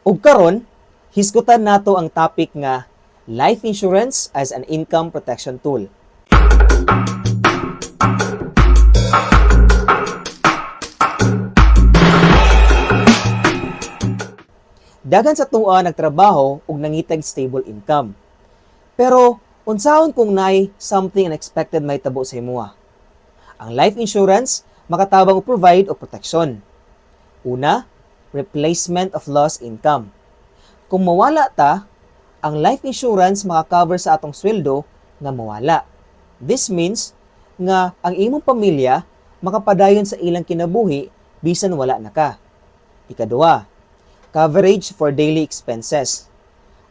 Ug karon, hisgutan nato ang topic nga life insurance as an income protection tool. Dagan sa tuwa nagtrabaho ug nangitag stable income. Pero unsaon kung nay something unexpected may tabo sa imuha? Ang life insurance makatabang og provide og proteksyon. Una, replacement of lost income. Kung mawala ta, ang life insurance maka-cover sa atong sweldo nga mawala. This means nga ang imong pamilya makapadayon sa ilang kinabuhi bisan wala na ka. Ikaduha, coverage for daily expenses.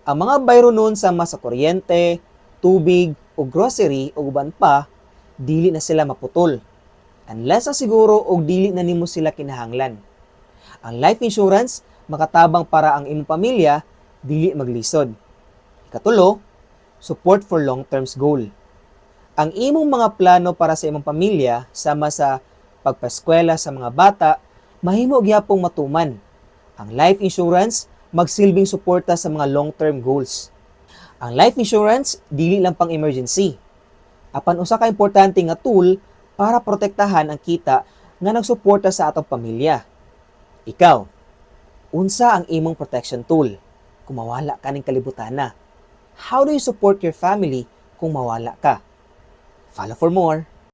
Ang mga bayro nun sama sa kuryente, tubig, o grocery o uban pa, dili na sila maputol. Unless na siguro o dili na nimo sila kinahanglan. Ang life insurance makatabang para ang imong pamilya dili maglisod. Ikatulo, support for long-term goal. Ang imong mga plano para sa imong pamilya sama sa pagpaskwela sa mga bata, mahimo gyapong matuman. Ang life insurance magsilbing suporta sa mga long-term goals. Ang life insurance dili lang pang emergency. Apan usa ka importante nga tool para protektahan ang kita nga nagsuporta sa atong pamilya. Ikaw, unsa ang imong protection tool kung mawala ka ning kalibutana? How do you support your family kung mawala ka? Follow for more.